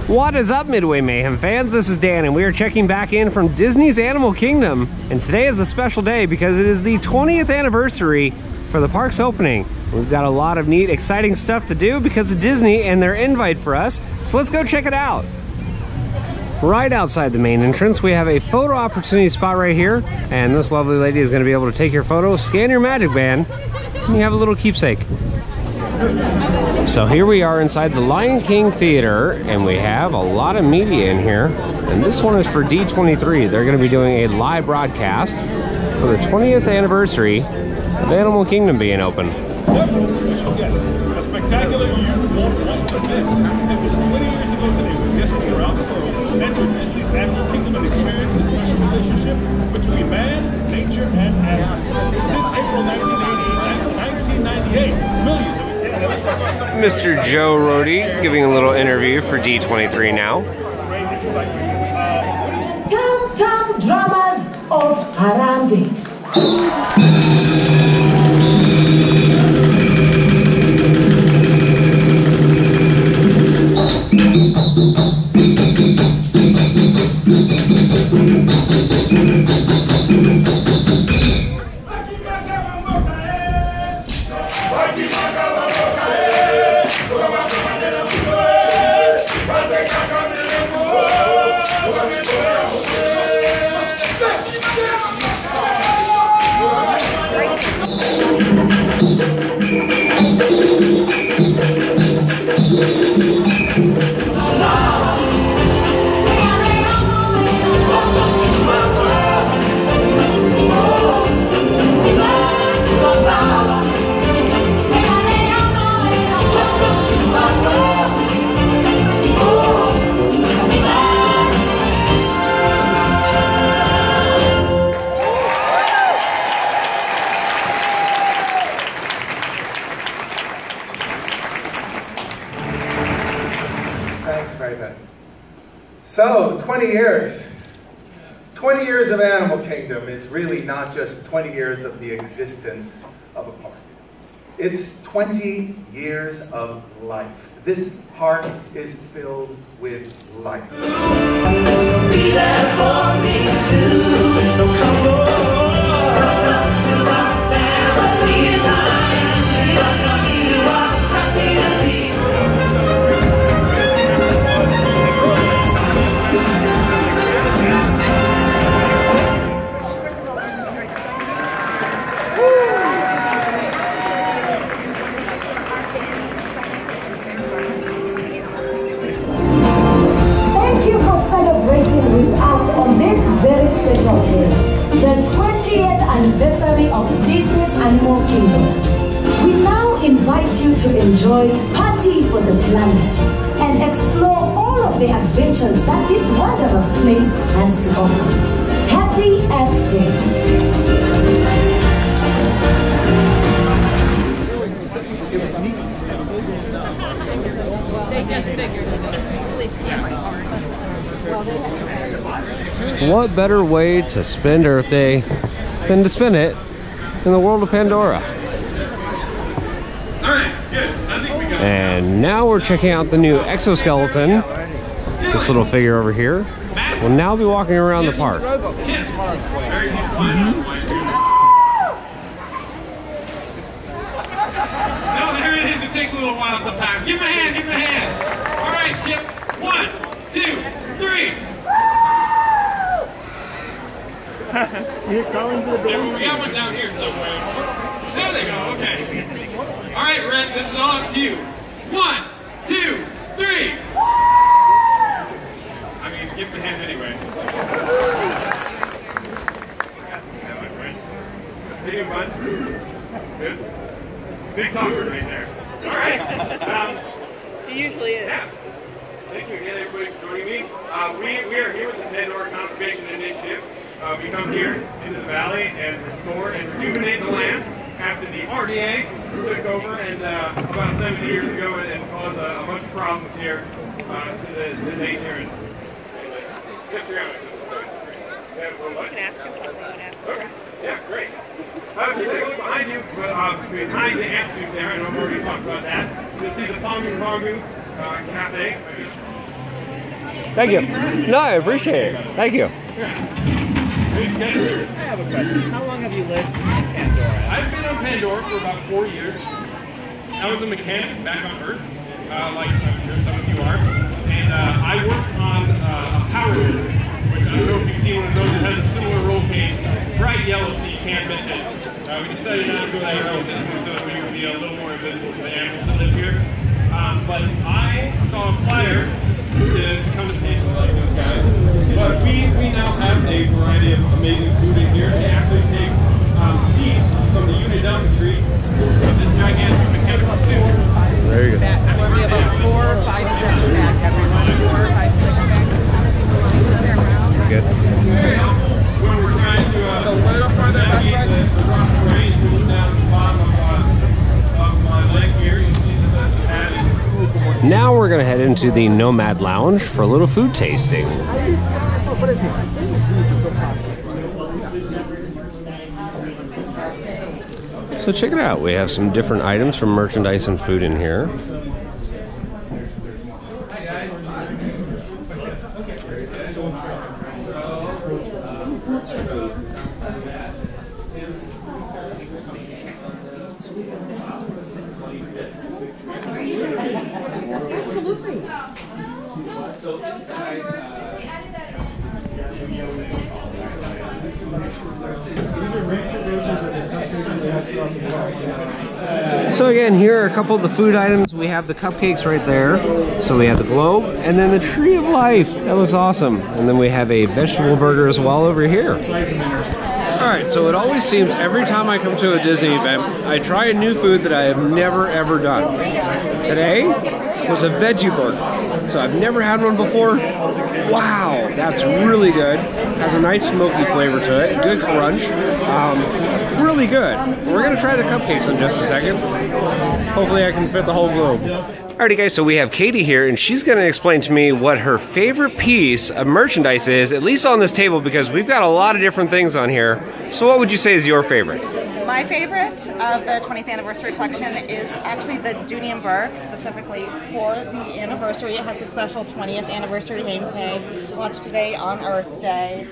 What is up, Midway Mayhem fans? This is Dan, and we are checking back in from Disney's Animal Kingdom. And today is a special day because it is the 20th anniversary for the park's opening. We've got a lot of neat, exciting stuff to do because of Disney and their invite for us. So let's go check it out. Right outside the main entrance, we have a photo opportunity spot right here. And this lovely lady is going to be able to take your photo, scan your magic band, and you have a little keepsake. So here we are inside the Lion King Theater, and we have a lot of media in here. And this one is for D23. They're going to be doing a live broadcast for the 20th anniversary of Animal Kingdom being open. A spectacular year won't want to miss. It was 20 years ago today when guests from around the world entered Disney's Animal Kingdom and experienced the special relationship between man, nature, and animals. Since April 1998, millions of Mr. Joe Rohde giving a little interview for D23 now. Tam Dramas of Harambe. So, 20 years. 20 years of Animal Kingdom is really not just 20 years of the existence of a park. It's 20 years of life. This park is filled with life. Be there for me too. So come on. Welcome to our family time. Welcome to our happy the 20th anniversary of Disney's Animal Kingdom. We now invite you to enjoy Party for the Planet and explore all of the adventures that this wondrous place has to offer. Happy Earth Day! They just figured police camera card. What better way to spend Earth Day than to spend it in the world of Pandora? And now we're checking out the new exoskeleton. This little figure over here will now be walking around the park. No, there it is. It takes a little while sometimes. Give him a hand, give him a hand. All right, Chip. 1, 2, 3. You're going to the building. We got one down here somewhere. There they go, okay. All right, Red, this is all up to you. 1, 2, 3. I mean, give him a hand anyway. How you doing, bud? Good? Big talker right there. All right. He usually is. Yeah. Thank you again, everybody, for joining me. We are here with the Pandora Conservation Initiative. We come here into the valley and restore and rejuvenate the land after the RDA took over and about 70 years ago and caused a bunch of problems here to the nature. And yes, you're on it. You can ask him something. Okay. Yeah, great. If you take a look behind you, behind the ant suit there, and I've already talked about that, you'll see the Pongu Cafe. Thank you. No, I appreciate it. Thank you. I have a question. How long have you lived in Pandora? I've been on Pandora for about 4 years. I was a mechanic back on Earth, like I'm sure some of you are. And I worked on a power loader, which I don't know if you've seen one of those. It has a similar roll cage, bright yellow so you can't miss it. We decided not to go that road this one so that we would be a little more invisible to the animals that live here. But I saw a flyer to come to Pandora like those guys. But we now have a variety of amazing food in here. They actually take seeds from the unidosa tree of this gigantic mechanical suit. Very good. We have about 4 or 5 6 pack everyone. 4 or 5 6 pack. Good. When we're trying to A little further back, navigate the rock terrain, if you look down at the bottom of my leg here, you see that that's Now we're going to head into the Nomad Lounge for a little food tasting. So check it out. We have some different items from merchandise and food in here. So again, here are a couple of the food items. We have the cupcakes right there. So we have the globe and then the tree of life. That looks awesome. And then we have a vegetable burger as well over here. Alright, so it always seems every time I come to a Disney event, I try a new food that I have never ever done. Today was a veggie burger. So I've never had one before. Wow, that's really good. Has a nice smoky flavor to it. Good crunch. Really good. We're going to try the cupcakes in just a second. Hopefully I can fit the whole globe. Alrighty guys, so we have Katie here and she's going to explain to me what her favorite piece of merchandise is, at least on this table, because we've got a lot of different things on here. So what would you say is your favorite? My favorite of the 20th anniversary collection is actually the Dooney and Burke, specifically for the anniversary. It has a special 20th anniversary name tag, launched today on Earth Day.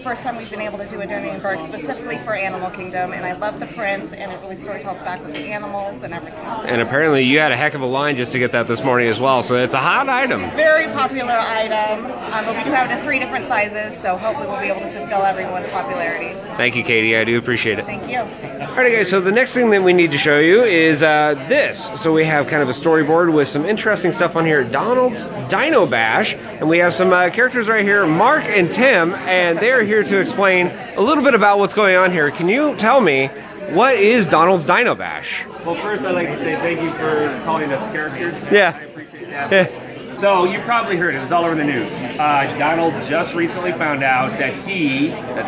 First time we've been able to do a Dooney and Burke specifically for Animal Kingdom, and I love the prints, and it really storytells back with the animals and everything. And apparently you had a heck of a line just to get that this morning as well, so it's a hot item. Very popular item, but we do have it in 3 different sizes, so hopefully we'll be able to fulfill everyone's popularity. Thank you, Katie. I do appreciate it. Thank you. Alright guys, so the next thing that we need to show you is this. So we have kind of a storyboard with some interesting stuff on here. Donald's Dino Bash, and we have some characters right here, Mark and Tim, and they're here to explain a little bit about what's going on here. Can you tell me, what is Donald's Dino Bash? Well, first I'd like to say thank you for calling us characters. Yeah. I appreciate that. So you probably heard it. It was all over the news. Donald just recently found out that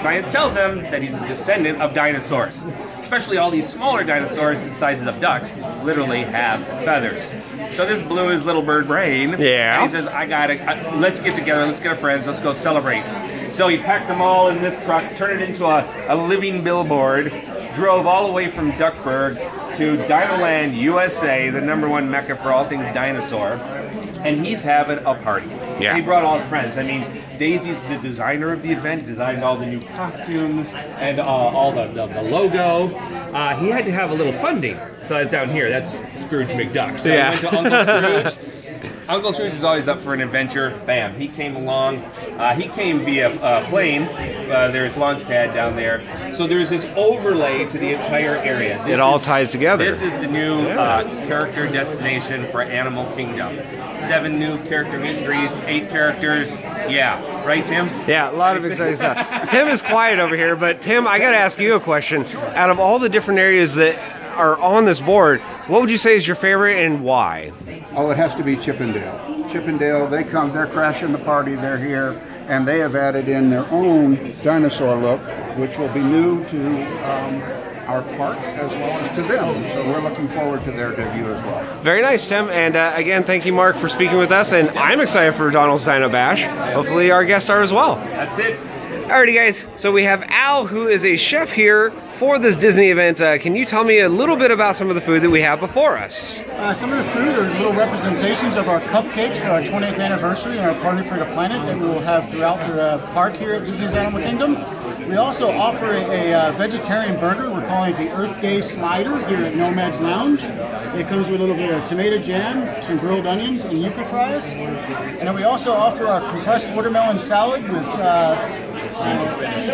science tells him that he's a descendant of dinosaurs. Especially all these smaller dinosaurs the sizes of ducks literally have feathers. So this blew his little bird brain. Yeah. And he says, let's get together, let's get our friends, let's go celebrate. So he packed them all in this truck, turned it into a living billboard, drove all the way from Duckburg to Dinoland, USA, the #1 mecca for all things dinosaur, and he's having a party. Yeah. And he brought all his friends. I mean, Daisy's the designer of the event, designed all the new costumes and all the logo. He had to have a little funding, so that's down here. That's Scrooge McDuck. So he went to Uncle Scrooge. Uncle Scrooge is always up for an adventure. Bam, he came along. He came via plane. There's launch pad down there. So there's this overlay to the entire area. It all ties together. This is the new character destination for Animal Kingdom. 7 new character meet and greets, 8 characters. Yeah, right, Tim? Yeah, a lot of exciting stuff. Tim is quiet over here, but Tim, I got to ask you a question. Out of all the different areas that are on this board, what would you say is your favorite and why? Oh, it has to be Chippendale. Chippendale, they're crashing the party, they're here, and they have added in their own dinosaur look, which will be new to our park as well as to them. So we're looking forward to their debut as well. Very nice, Tim. And again, thank you, Mark, for speaking with us. And I'm excited for Donald's Dino Bash. Hopefully our guests are as well. That's it. Alrighty guys, so we have Al, who is a chef here for this Disney event. Can you tell me a little bit about some of the food that we have before us? Some of the food are little representations of our cupcakes for our 20th anniversary and our Party for the Planet that we will have throughout the park here at Disney's Animal Kingdom. We also offer a vegetarian burger. We're calling it the Earth Day Slider here at Nomad's Lounge. It comes with a little bit of tomato jam, some grilled onions, and yuca fries. And then we also offer our compressed watermelon salad with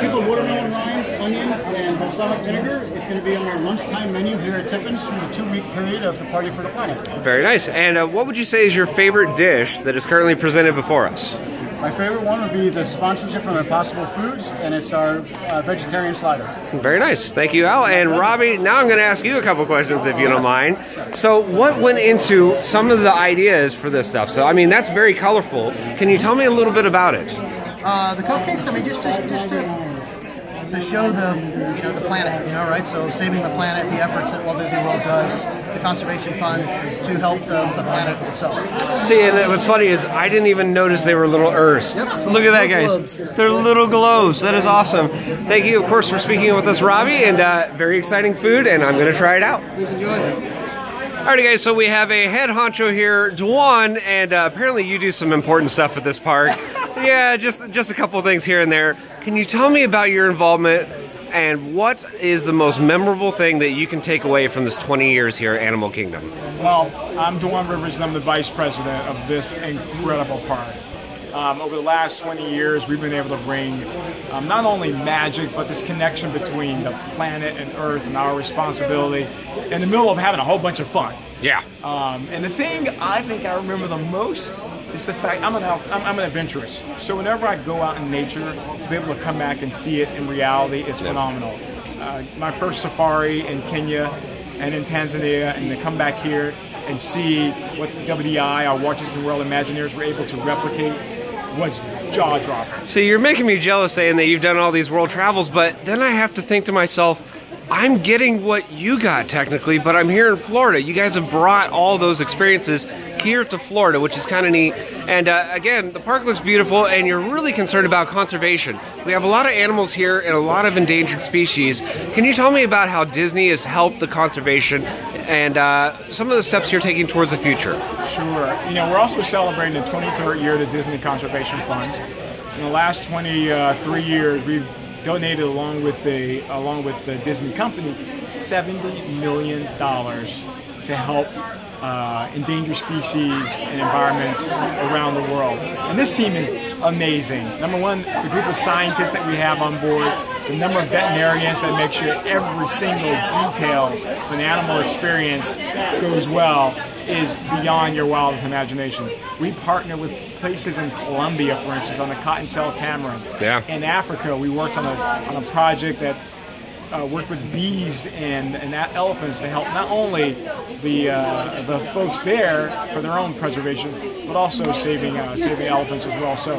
pickled watermelon rind, onions, and balsamic vinegar. It's going to be on our lunchtime menu here at Tiffin's for the 2-week period of the Party for the Planet. Very nice. And what would you say is your favorite dish that is currently presented before us? My favorite one would be the sponsorship from Impossible Foods, and it's our vegetarian slider. Very nice. Thank you, Al. And Robbie, now I'm going to ask you a couple questions if you don't mind. So what went into some of the ideas for this stuff? So, I mean, that's very colorful. Can you tell me a little bit about it? The cupcakes, I mean, just to show the planet, right? So saving the planet, the efforts that Walt Disney World does, the Conservation Fund to help the planet itself. See, and what's funny is I didn't even notice they were little Earths. Yep. Look at that, guys. They're little globes. That is awesome. Thank you, of course, for speaking with us, Robbie, and very exciting food, and I'm going to try it out. Please enjoy. Alrighty guys, so we have a head honcho here, Dwan, and apparently you do some important stuff at this park. Yeah, just a couple things here and there. Can you tell me about your involvement and what is the most memorable thing that you can take away from this 20 years here at Animal Kingdom? Well, I'm Dwan Rivers and I'm the Vice President of this incredible park. Over the last 20 years, we've been able to bring not only magic, but this connection between the planet and Earth and our responsibility in the middle of having a whole bunch of fun. Yeah. And the thing I think I remember the most is the fact I'm an adventurous. So whenever I go out in nature, to be able to come back and see it in reality is phenomenal. My first safari in Kenya and in Tanzania, and to come back here and see what WDI, our Walt Disney World Imagineers, were able to replicate was jaw-dropping. So you're making me jealous saying that you've done all these world travels, but then I have to think to myself, I'm getting what you got technically, but I'm here in Florida. You guys have brought all those experiences here to Florida, which is kind of neat. And again, the park looks beautiful, and you're really concerned about conservation. We have a lot of animals here and a lot of endangered species. Can you tell me about how Disney has helped the conservation and some of the steps you're taking towards the future? Sure. We're also celebrating the 23rd year of the Disney Conservation Fund. In the last 23 years, we've donated, along with the Disney company, $70 million to help endangered species and environments around the world. And this team is amazing. Number one, the group of scientists that we have on board, the number of veterinarians that make sure every single detail of an animal experience goes well is beyond your wildest imagination. We partner with places in Colombia, for instance, on the cottontail tamarin. Yeah. In Africa, we worked on a project that worked with bees and elephants to help not only the folks there for their own preservation, but also saving elephants as well. So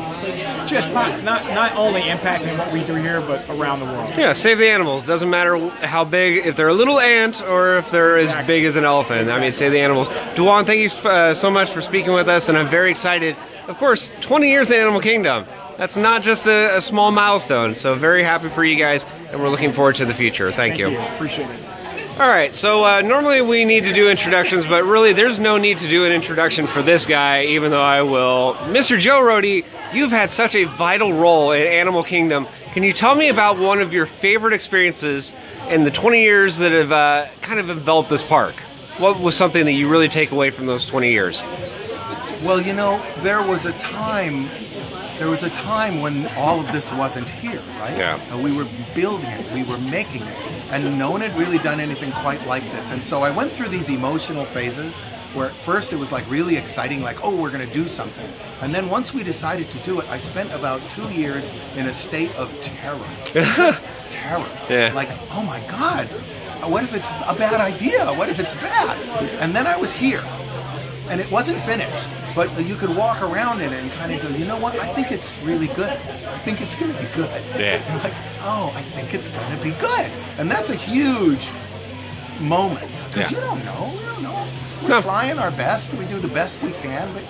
just not only impacting what we do here, but around the world. Yeah, save the animals. Doesn't matter how big, if they're a little ant or if they're as big as an elephant. I mean, save the animals. Dwan, thank you so much for speaking with us, and I'm very excited. Of course, 20 years in Animal Kingdom. That's not just a small milestone, so very happy for you guys, and we're looking forward to the future. Thank you. Appreciate it. All right, so normally we need to do introductions, but really there's no need to do an introduction for this guy, even though I will. Mr. Joe Rohde, you've had such a vital role in Animal Kingdom. Can you tell me about one of your favorite experiences in the 20 years that have kind of enveloped this park? What was something that you really take away from those 20 years? Well, there was a time when all of this wasn't here, right? Yeah. We were building it, we were making it, and no one had really done anything quite like this. And so I went through these emotional phases where at first it was like really exciting, like, oh, we're going to do something. And then once we decided to do it, I spent about 2 years in a state of terror. Just terror. Yeah. Like, oh my God, what if it's a bad idea? What if it's bad? And then I was here, and it wasn't finished. But you could walk around in it and kind of go, you know what, I think it's really good. I think it's going to be good. Yeah. You're like, oh, I think it's going to be good. And that's a huge moment. Because you don't know. We don't know. We're trying our best. We do the best we can. But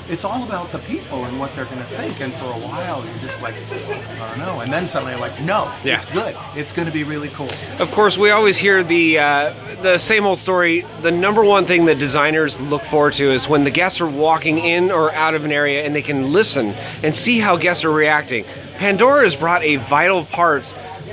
it's all about the people and what they're going to think. And for a while, you're just like, I don't know. And then suddenly you're like, no, it's good. It's going to be really cool. Of course, we always hear the same old story. The number one thing that designers look forward to is when the guests are walking in or out of an area and they can listen and see how guests are reacting. Pandora has brought a vital part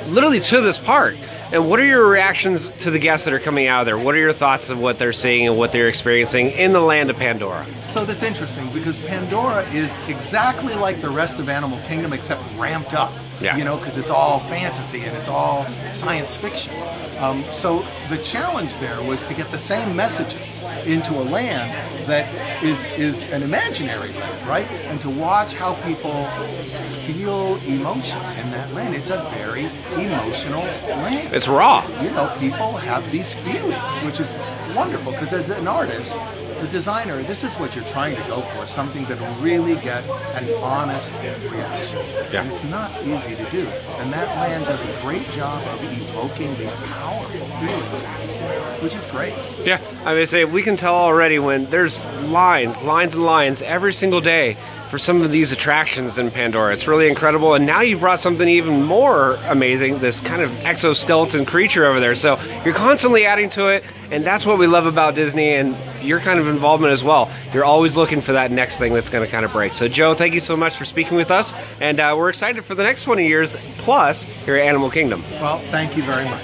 literally to this park. And what are your reactions to the guests that are coming out of there? What are your thoughts of what they're seeing and what they're experiencing in the land of Pandora? So that's interesting because Pandora is exactly like the rest of Animal Kingdom except ramped up. Yeah. You know, because it's all fantasy and it's all science fiction. So the challenge there was to get the same messages into a land that is an imaginary land, right? And to watch how people feel emotion in that land. It's a very emotional land. It's raw. You know, people have these feelings, which is wonderful because as an artist, the designer, this is what you're trying to go for, something that will really get an honest reaction. Yeah. And it's not easy to do. And that land does a great job of evoking these powerful feelings, which is great. Yeah, I mean, say we can tell already when there's lines and lines every single day for some of these attractions in Pandora. It's really incredible. And now you've brought something even more amazing, this kind of exoskeleton creature over there. So you're constantly adding to it, and that's what we love about Disney and your kind of involvement as well. You're always looking for that next thing that's going to kind of break. So Joe, thank you so much for speaking with us, and we're excited for the next 20 years plus here at Animal Kingdom. Well, thank you very much.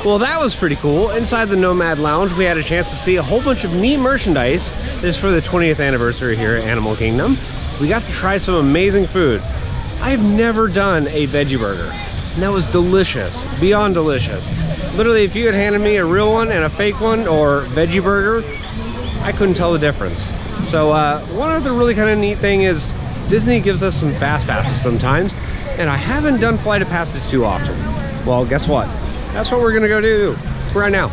Well, that was pretty cool. Inside the Nomad Lounge, we had a chance to see a whole bunch of neat merchandise. This is for the 20th anniversary here at Animal Kingdom. We got to try some amazing food. I've never done a veggie burger, and that was delicious, beyond delicious. Literally, if you had handed me a real one and a fake one or veggie burger, I couldn't tell the difference. So one other really kind of neat thing is Disney gives us some fast passes sometimes, and I haven't done Flight of Passage too often. Well, guess what? That's what we're gonna go do right now.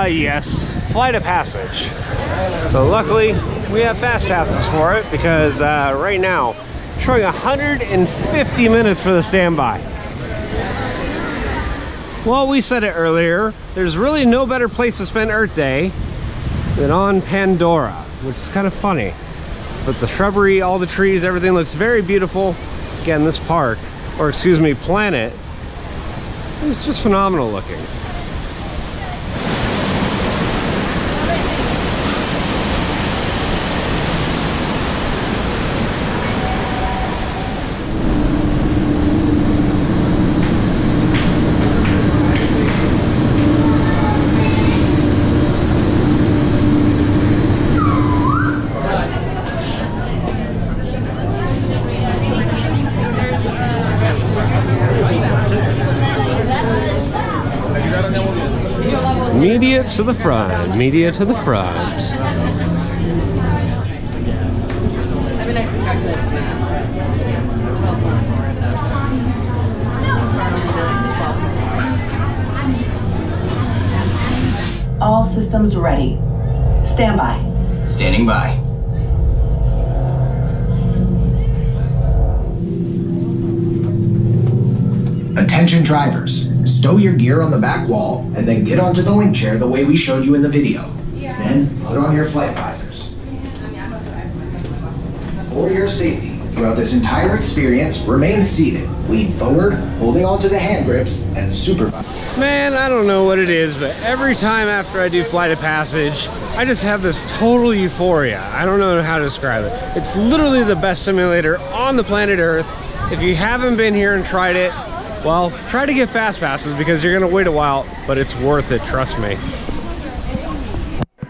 Yes, Flight of Passage. So luckily, we have fast passes for it because right now, showing 150 minutes for the standby. Well, we said it earlier, there's really no better place to spend Earth Day than on Pandora, which is kind of funny. But the shrubbery, all the trees, everything looks very beautiful. Again, this park, or excuse me, planet, is just phenomenal looking. Media to the front, media to the front. All systems ready. Stand by. Standing by. Attention drivers, stow your gear on the back wall and then get onto the link chair the way we showed you in the video. Then put on your flight visors. For your safety, throughout this entire experience, remain seated, lean forward, holding onto the hand grips, and supervise. Man, I don't know what it is, but every time after I do Flight of Passage, I just have this total euphoria. I don't know how to describe it. It's literally the best simulator on the planet Earth. If you haven't been here and tried it, well, try to get fast passes because you're gonna wait a while, but it's worth it, trust me.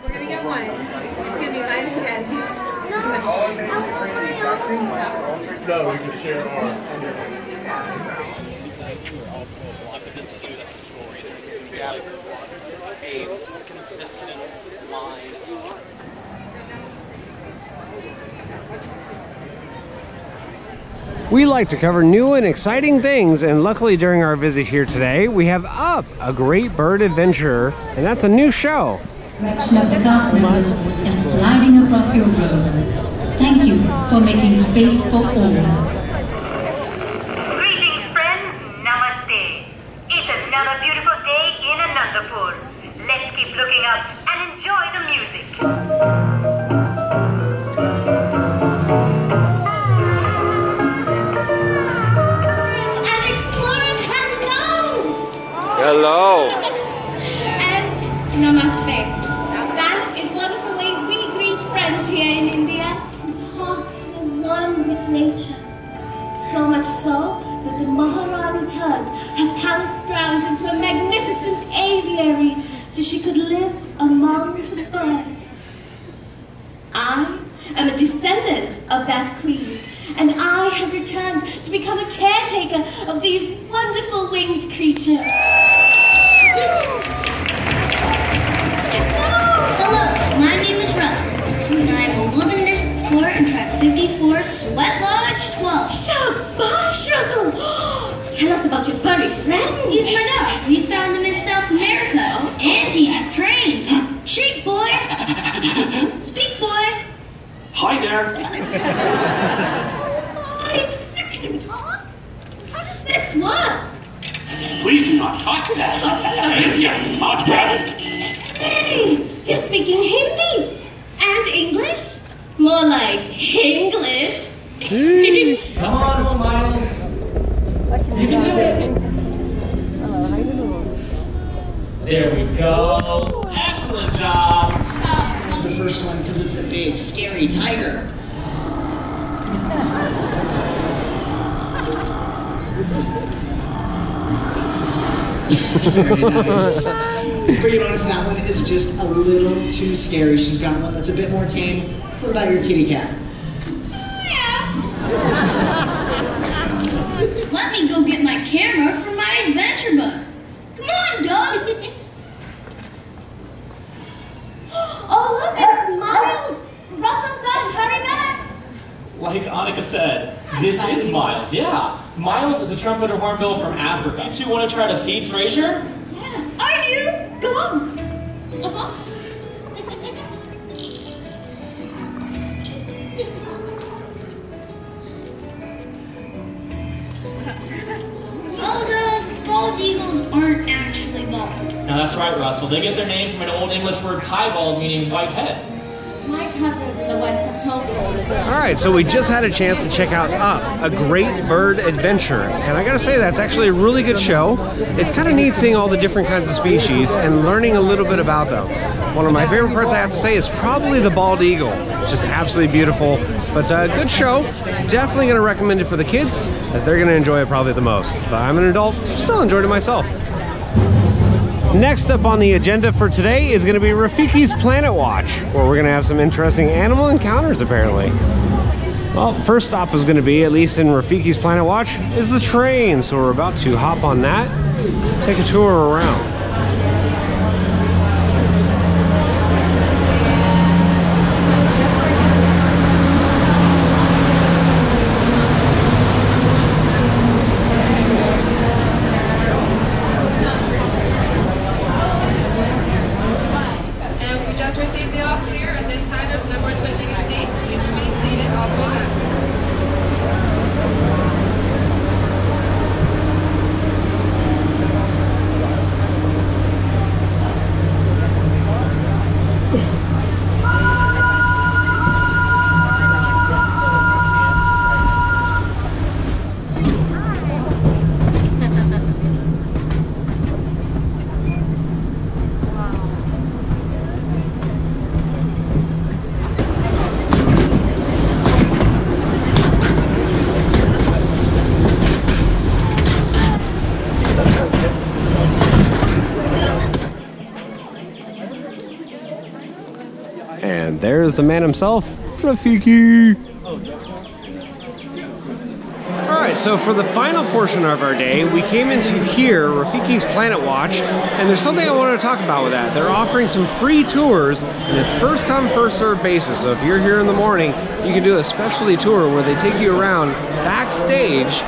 We're gonna get one. It's gonna be 9 and 10. No, we can share our. We like to cover new and exciting things, and luckily during our visit here today, we have Up, a great bird adventure, and that's a new show. Direction of the cast members and sliding across your road. Thank you for making space for all. Greetings, friends. Namaste. It's another beautiful day in Anandapur. Let's keep looking up and enjoy the fair. That is one of the ways we greet friends here in India, whose hearts were one with nature. So much so that the Maharani turned her palace grounds into a magnificent aviary so she could live among the birds. I am a descendant of that queen, and I have returned to become a caretaker of these wonderful winged creatures. Hello, my name is Russ, and I am a wilderness explorer in Tribe 54, Sweat Lodge 12. Shabash, Russell! Tell us about your furry friend. He's my dog. We found him in South America, and he's trained. Shake, boy! Speak, boy! Hi there! How does this work? Please do not touch that. Yeah, not that. Hey, you're speaking Hindi and English? More like Hinglish. Come on, little Miles. You can do it. There we go. Excellent job. It's the first one because it's the big, scary tiger. Very nice. But you notice that one is just a little too scary. She's got one that's a bit more tame. What about your kitty cat? Let me go get my camera for my adventure book. Come on, Doug! Oh, look, it's Miles! Russell, Doug, hurry back! Like Annika said, this is Miles, yeah. Miles is a trumpeter hornbill from Africa. You two want to try to feed Fraser? Yeah. I do! Go on! Well, the bald eagles aren't actually bald. Now that's right, Russell. They get their name from an Old English word piebald, meaning white head. My cousins in the West have told me. All right, so we just had a chance to check out Up, a great bird adventure. And I gotta say, that's actually a really good show. It's kind of neat seeing all the different kinds of species and learning a little bit about them. One of my favorite parts, I have to say, is probably the bald eagle. It's just absolutely beautiful. But good show. Definitely gonna recommend it for the kids, as they're gonna enjoy it probably the most. But I'm an adult, still enjoyed it myself. Next up on the agenda for today is going to be Rafiki's Planet Watch, where we're going to have some interesting animal encounters apparently. Well, first stop is going to be, at least in Rafiki's Planet Watch, is the train. So we're about to hop on that, take a tour around. And there's the man himself, Rafiki. Alright, so for the final portion of our day, we came into here, Rafiki's Planet Watch, and there's something I wanted to talk about with that. They're offering some free tours, and it's first come, first served basis. So if you're here in the morning, you can do a specialty tour where they take you around backstage,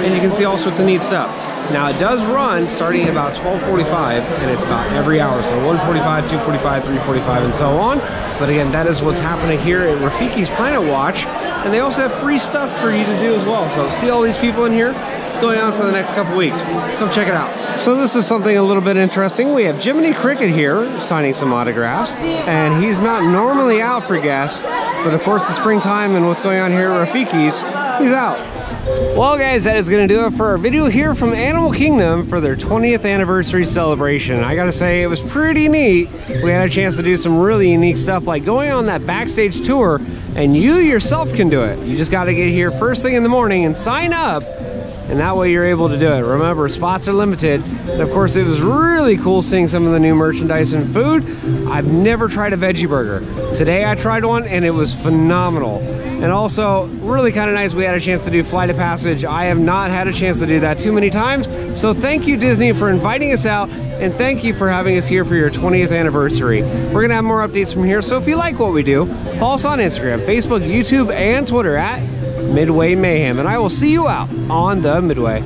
and you can see all sorts of neat stuff. Now it does run starting at about 12:45, and it's about every hour, so 1:45, 2:45, 3:45, and so on. But again, that is what's happening here at Rafiki's Planet Watch, and they also have free stuff for you to do as well. So see all these people in here? It's going on for the next couple weeks. Come check it out. So this is something a little bit interesting. We have Jiminy Cricket here signing some autographs, and he's not normally out for guests, but of course the springtime and what's going on here at Rafiki's, he's out. Well guys, that is going to do it for our video here from Animal Kingdom for their 20th anniversary celebration. I gotta say, it was pretty neat. We had a chance to do some really unique stuff like going on that backstage tour, and you yourself can do it. You just got to get here first thing in the morning and sign up, and that way you're able to do it. Remember, spots are limited. And of course, it was really cool seeing some of the new merchandise and food. I've never tried a veggie burger. Today I tried one and it was phenomenal. And also, really kind of nice, we had a chance to do Flight of Passage. I have not had a chance to do that too many times. So thank you, Disney, for inviting us out, and thank you for having us here for your 20th anniversary. We're gonna have more updates from here, so if you like what we do, follow us on Instagram, Facebook, YouTube, and Twitter at Midway Mayhem, and I will see you out on the Midway.